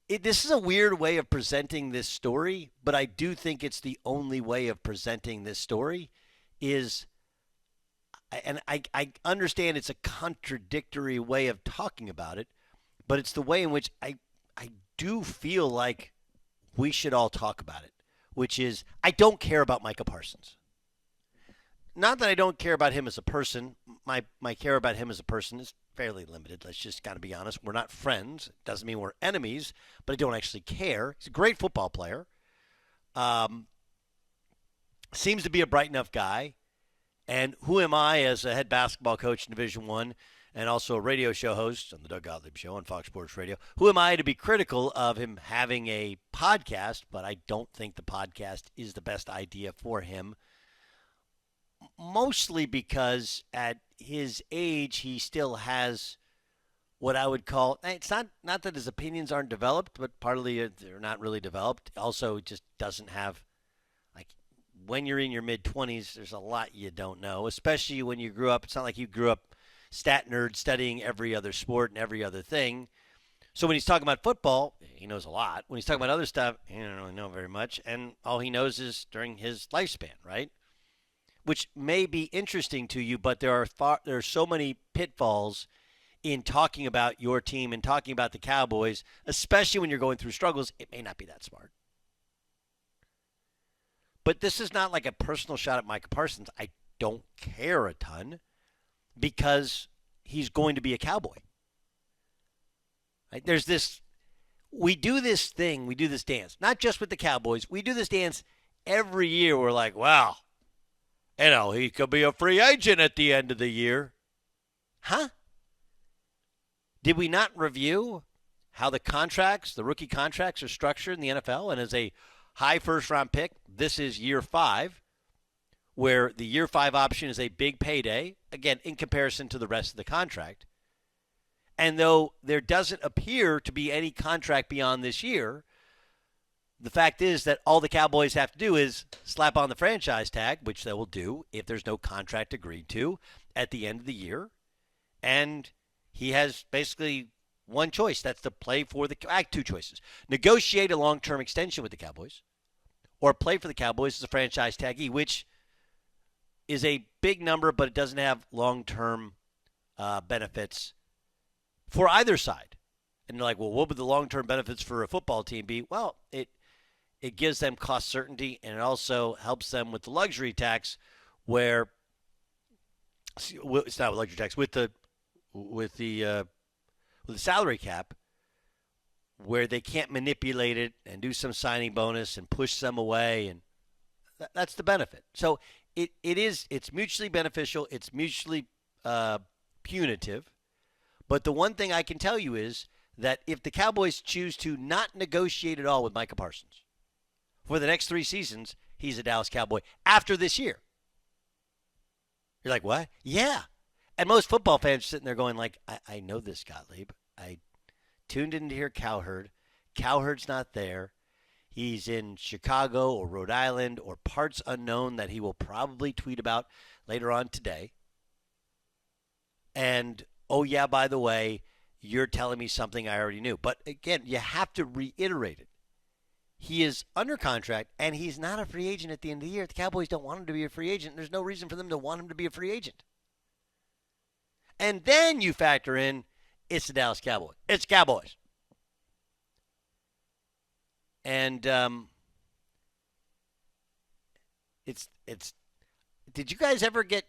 This is a weird way of presenting this story, but I do think it's the only way of presenting this story. Is and I understand it's a contradictory way of talking about it, but it's the way in which I do feel like we should all talk about it, which is I don't care about Micah Parsons. Not that I don't care about him as a person. My care about him as a person is fairly limited. Let's just kind of be honest. We're not friends. Doesn't mean we're enemies, but I don't actually care. He's a great football player. Um, Seems to be a bright enough guy. And who am I as a head basketball coach in Division One and also a radio show host on the Doug Gottlieb Show on Fox Sports Radio? Who am I to be critical of him having a podcast? But I don't think the podcast is the best idea for him. Mostly because at his age, he still has what I would call it's not that his opinions aren't developed, but partly they're not really developed. Also, it just doesn't have like when you're in your mid-20s, there's a lot you don't know, especially when you grew up. It's not like you grew up stat nerd studying every other sport and every other thing. So when he's talking about football, he knows a lot. When he's talking about other stuff, he doesn't really know very much, and all he knows is during his lifespan, right? Which may be interesting to you, but there are so many pitfalls in talking about your team and talking about the Cowboys, especially when you're going through struggles. It may not be that smart. But this is not like a personal shot at Micah Parsons. I don't care a ton because he's going to be a Cowboy. Right? There's this, we do this dance, not just with the Cowboys. We do this dance every year. We're like, wow. He could be a free agent at the end of the year. Huh? Did we not review how the rookie contracts are structured in the NFL? And as a high first-round pick, this is year 5, where the year 5 option is a big payday, again, in comparison to the rest of the contract. And though there doesn't appear to be any contract beyond this year, the fact is that all the Cowboys have to do is slap on the franchise tag, which they will do if there's no contract agreed to at the end of the year. And he has basically one choice. That's to play for two choices. Negotiate a long-term extension with the Cowboys or play for the Cowboys as a franchise taggee, which is a big number, but it doesn't have long-term benefits for either side. And you're like, well, what would the long-term benefits for a football team be? Well, it gives them cost certainty, and it also helps them with the luxury tax, where it's not luxury tax with the salary cap, where they can't manipulate it and do some signing bonus and push some away, and that's the benefit. So it's mutually beneficial. It's mutually punitive. But the one thing I can tell you is that if the Cowboys choose to not negotiate at all with Micah Parsons for the next 3 seasons, he's a Dallas Cowboy after this year. You're like, what? Yeah. And most football fans are sitting there going like, I know this, Gottlieb. I tuned in to hear Cowherd. Cowherd's not there. He's in Chicago or Rhode Island or parts unknown that he will probably tweet about later on today. And, oh, yeah, by the way, you're telling me something I already knew. But, again, you have to reiterate it. He is under contract, and he's not a free agent at the end of the year. The Cowboys don't want him to be a free agent. There's no reason for them to want him to be a free agent. And then you factor in, it's the Dallas Cowboys. It's Cowboys. And it's. Did you guys ever get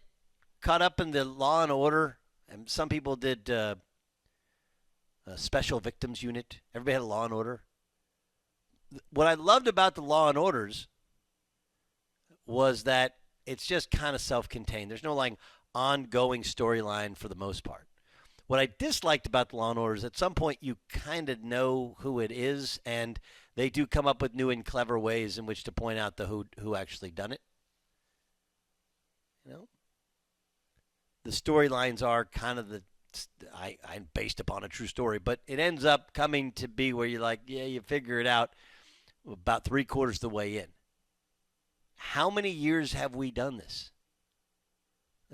caught up in the Law and Order? And some people did a Special Victims Unit. Everybody had a Law and Order. What I loved about the Law and Orders was that it's just kind of self-contained. There's no like ongoing storyline for the most part. What I disliked about the Law and Order is at some point you kind of know who it is, and they do come up with new and clever ways in which to point out who actually done it. You know, the storylines are kind of I'm based upon a true story, but it ends up coming to be where you're like, yeah, you figure it out about 3/4 of the way in. How many years have we done this?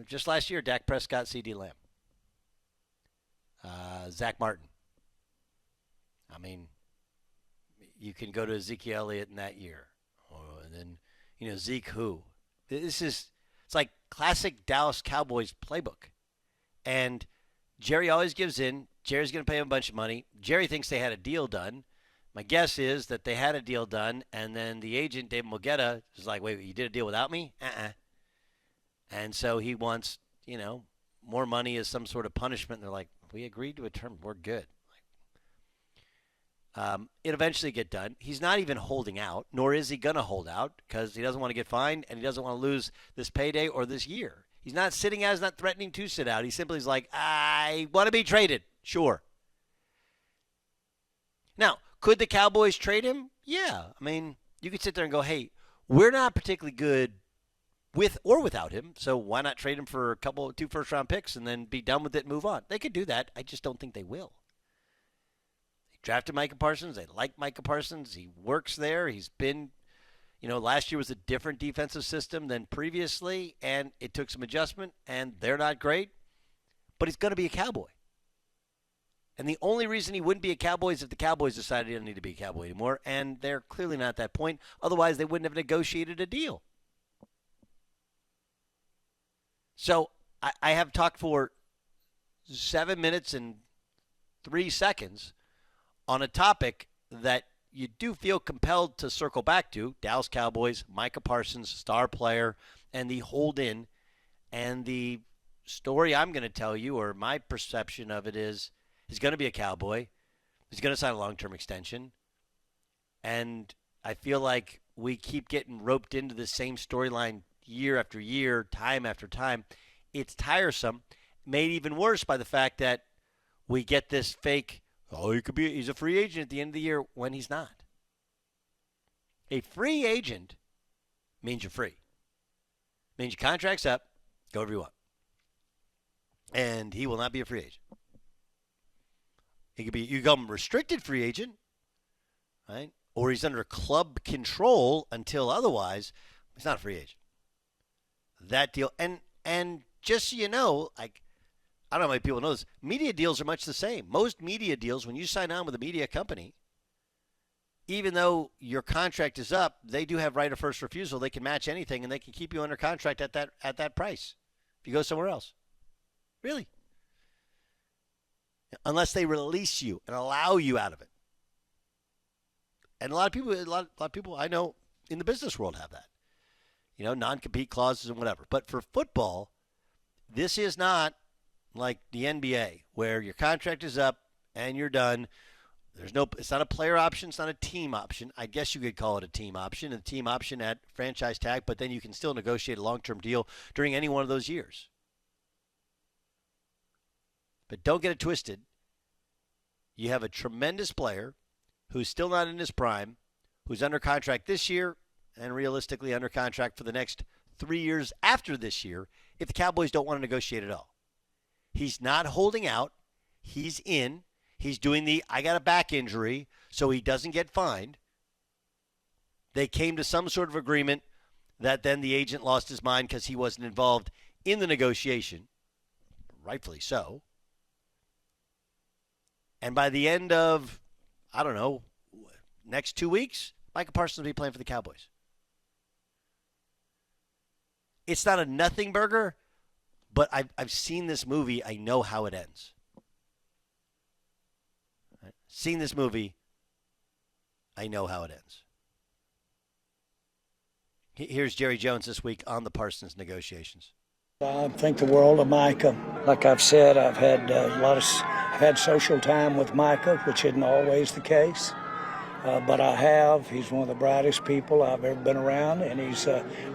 Just last year, Dak Prescott, C.D. Lamb. Zach Martin. I mean, you can go to Ezekiel Elliott in that year. And then, Zeke who? It's like classic Dallas Cowboys playbook. And Jerry always gives in. Jerry's going to pay him a bunch of money. Jerry thinks they had a deal done. My guess is that they had a deal done, and then the agent, David Mogetta, is like, wait, you did a deal without me? And so he wants, more money as some sort of punishment. And they're like, we agreed to a term. We're good. It eventually get done. He's not even holding out, nor is he going to hold out because he doesn't want to get fined and he doesn't want to lose this payday or this year. He's not sitting out. He's not threatening to sit out. He simply is like, I want to be traded. Sure. Now, could the Cowboys trade him? Yeah. I mean, you could sit there and go, hey, we're not particularly good with or without him, so why not trade him for 2 first-round picks and then be done with it and move on? They could do that. I just don't think they will. Drafted Micah Parsons. They like Micah Parsons. He works there. He's been, last year was a different defensive system than previously, and it took some adjustment, and they're not great. But he's going to be a Cowboy. And the only reason he wouldn't be a Cowboy is if the Cowboys decided he didn't need to be a Cowboy anymore, and they're clearly not at that point. Otherwise, they wouldn't have negotiated a deal. So I have talked for 7 minutes and 3 seconds on a topic that you do feel compelled to circle back to, Dallas Cowboys, Micah Parsons, star player, and the hold-in. And the story I'm going to tell you, or my perception of it is, he's going to be a Cowboy. He's going to sign a long-term extension. And I feel like we keep getting roped into the same storyline year after year, time after time. It's tiresome, made even worse by the fact that we get this fake, he's a free agent at the end of the year when he's not. A free agent means you're free. Means your contract's up, go wherever you want. And he will not be a free agent. He could be, you call him a restricted free agent, right? Or he's under club control until otherwise. He's not a free agent. That deal, and just so you know, I don't know how many people know this, media deals are much the same. Most media deals, when you sign on with a media company, even though your contract is up, they do have right of first refusal. They can match anything, and they can keep you under contract at that price if you go somewhere else. Really. Unless they release you and allow you out of it. And a lot of people I know in the business world have that. Non-compete clauses and whatever. But for football, this is not like the NBA where your contract is up and you're done. It's not a player option. It's not a team option. I guess you could call it a team option, and a team option at franchise tag, but then you can still negotiate a long-term deal during any one of those years. But don't get it twisted. You have a tremendous player who's still not in his prime, who's under contract this year, and realistically under contract for the next 3 years after this year if the Cowboys don't want to negotiate at all. He's not holding out. He's in. He's doing I got a back injury, so he doesn't get fined. They came to some sort of agreement that then the agent lost his mind because he wasn't involved in the negotiation. Rightfully so. And by the end of, next 2 weeks, Micah Parsons will be playing for the Cowboys. It's not a nothing burger, but I've seen this movie. I know how it ends. Right? Seen this movie. I know how it ends. Here's Jerry Jones this week on the Parsons negotiations. I think the world of Micah. Like I've said, I've had had social time with Micah, which isn't always the case. But I have. He's one of the brightest people I've ever been around, and he's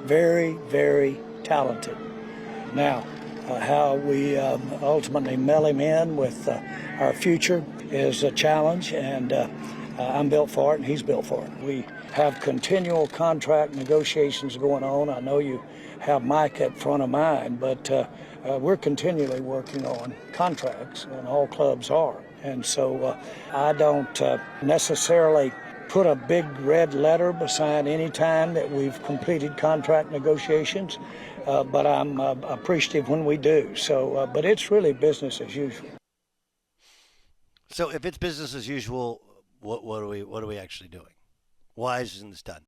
very, very talented. Now, how we ultimately mail him in with our future is a challenge, and I'm built for it, and he's built for it. We have continual contract negotiations going on. I know you have Mike at front of mind, but we're continually working on contracts, and all clubs are. And so I don't necessarily put a big red letter beside any time that we've completed contract negotiations, but I'm appreciative when we do. So, but it's really business as usual. So if it's business as usual, what are we actually doing? Wise and is done.